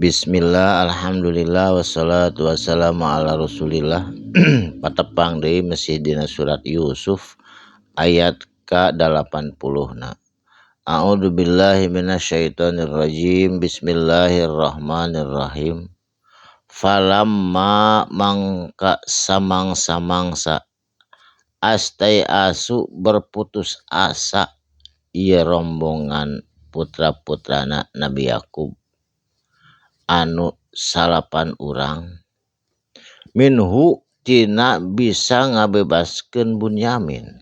Bismillah, alhamdulillah, wassalatu wassalamu ala rasulillah. Patepang deui masih dina surat Yusuf ayat ke-80 na. A'udzu billahi minasyaitonir rajim. Bismillahirrahmanirrahim. Falamma mangka samangsa astai asu berputus asa ieu rombongan putra-putrana Nabi Yakub anu 8 urang minhu tina bisa ngabebaskeun Bunyamin.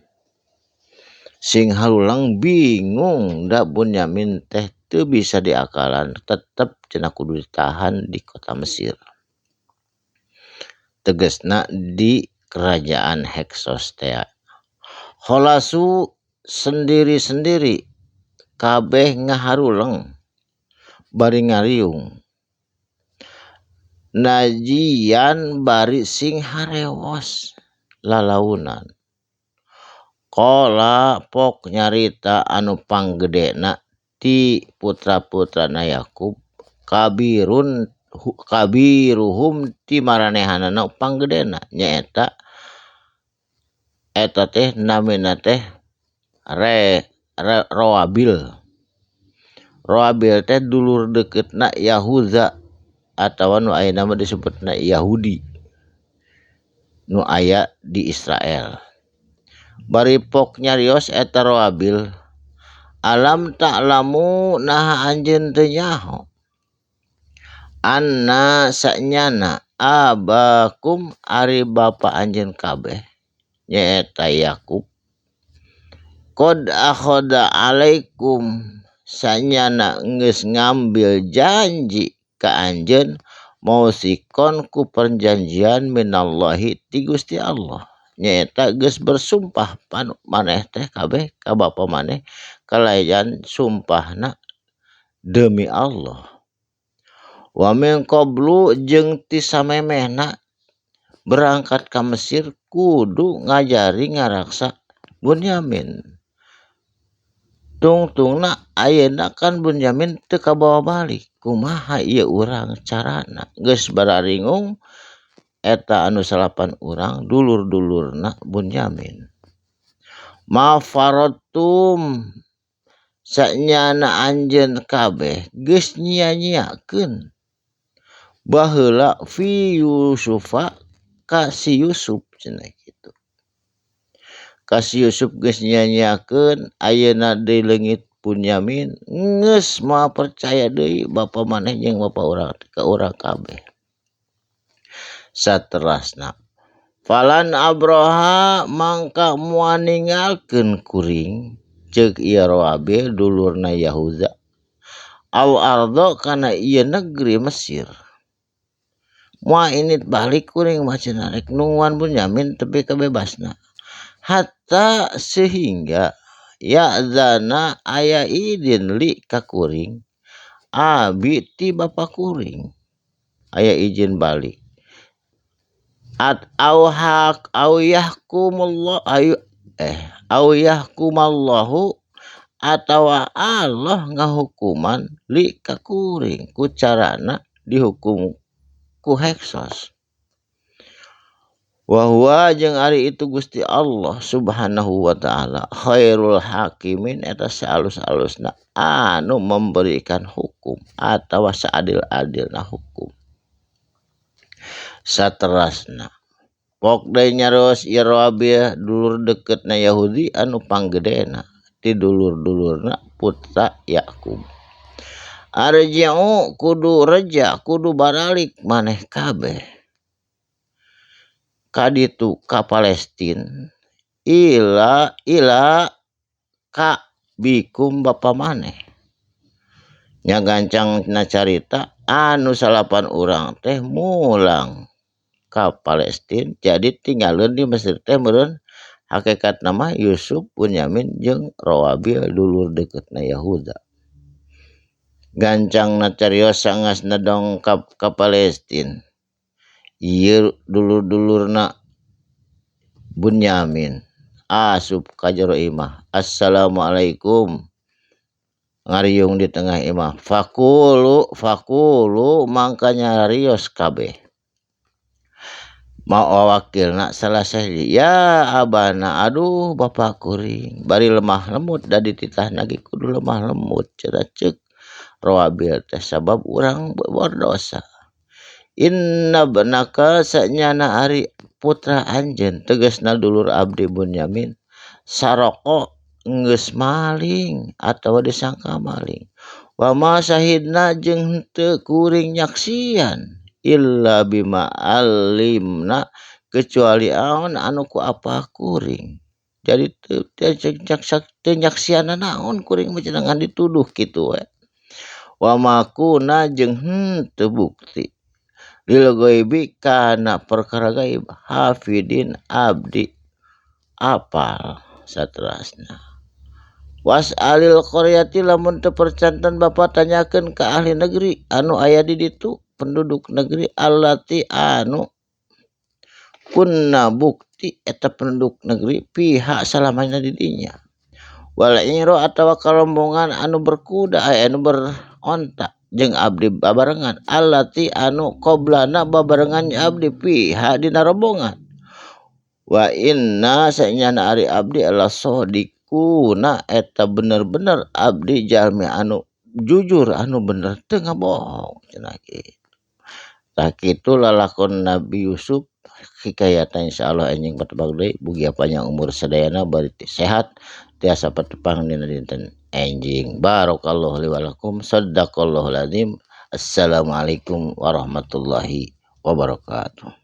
Sing halulang bingung da Bunyamin teh teu bisa diakalan, tetep cenah kudu ditahan di kota Mesir. Tegesna di kerajaan Heksos teh. Kholasu sendiri-sendiri kabeh ngaharuleng bari ngariung. Najian bari sing harewos lalaunan. Qala pok nyarita anu panggedena ti putra-putrana Yakub kabiruhum ti maranehanana panggedena nyaeta eta teh namina teh Roabil. Roabil teh dulur deketna Yahuza atawa nu aya nama disebutna Yahudi nu aya di Israel. Bari pok nyarios eta Roabil, alam ta'lamu naha anjeun teu nyaho anna sanyana abakum ari bapa anjeun kabeh nyaeta Yakub qad akhoda alaikum sanyana geus ngambil janji ka anjeun mausikon ku perjanjian minallahi ti Gusti Allah, nyaeta geus bersumpah maneh teh kabeh ka bapa maneh kalayan sumpahna demi Allah. Wa min qablu jeung ti samemehna berangkat ka Mesir kudu ngajari ngaraksa Bunyamin. Tungtungna ayeuna kan Bunyamin teu kabawa balik. Kumaha ieu urang carana? Geus bararingung eta anu 8 urang dulur-dulurna Bunyamin. Ma faradtum sanyana anjeun kabeh geus nyia-nyiakeun baheula fi Yusufa ka si Yusuf cenah kitu. Ka si Yusuf geus nyia-nyiakeun ayeuna deui leungit Bunyamin geus moal percaya deui bapa maneh jeung bapa urang ka urang kabeh. Saterasna falan Abraha mangka moal ninggalkeun kuring ceuk ieu Roabil dulurna Yahuza au ardo kana ieu negeri Mesir. Moal init balik kuring mah cenah rek nungguan Bunyamin tepi kabebasna. Hatta sehingga ya zana aya idin li ka kuring abi ti bapa kuring aya izin balik au yahkumallahu atawa Allah ngahukuman li ka kuring ku carana dihukum ku Heksos. Wa huwa jeung ari itu Gusti Allah Subhanahu wa taala khairul hakimin eta saalus-alusna anu memberikan hukum atawa saadil-adilna hukum. Saterasna pok deui nyaros ieu Roabil dulur deketna Yahudi anu panggedena ti dulur-dulurna putra Yakub. Arji'u kudu baralik maneh kabeh kaditu ka Palestin ila ka bikum bapa maneh. Nya gancangna carita anu 8 urang teh mulang ka Palestin jadi tinggalkeun di Mesir teh meureun hakikatna mah Yusuf, Bunyamin jeung Roabil dulur deketna Yahuda. Gancangna carios sangasna dongkap ka Palestin. Ieu dulur-dulurna Bunyamin asup ka jero imah. Assalamualaikum ngariung di tengah imah fakulu mangkanya rios kabeh mau wakilna salah sahiji ya abana aduh bapak kuring bari lemah lemut da dititah nagi kudu lemah lemut cenah ceuk rawabil teh sabab urang berdosa inna benaka sanyana ari putra anjeun tegasna dulur abdi Bunyamin saroko geus maling atawa disangka maling wa ma sahidna jeung henteu kuring nyaksian illa bima alimna kecuali aon anu ku apa kuring jadi teu nyaksian naon kuring mah cenah dituduh kitu we wa makuna jeung henteu bukti lil ghaibi kana perkara gaib hafidin abdi apal saterasna was'alil qaryati lamun teu percantan bapa tanyakeun ka ahli negeri anu aya di ditu penduduk negeri allati anu kunna bukti eta penduduk negeri pihak salamana di dinya wal iro atawa karombongan anu berkuda anu beronta jeung abdi babarengan allati anu qoblana babarengan abdi pihak dina rombongan wa inna sanyana ari abdi ala sodikuna eta bener-bener abdi jalmi anu jujur anu bener teu ngabohong cenah kitu tah kitu lalakon Nabi Yusuf hikayatna insyaallah enjing patebag deui bugia panjang umur sadayana bari sehat tiasa patepang dina dinten enjing barakallahu li wa lakum sadaqallahul azim assalamualaikum warahmatullahi wabarakatuh.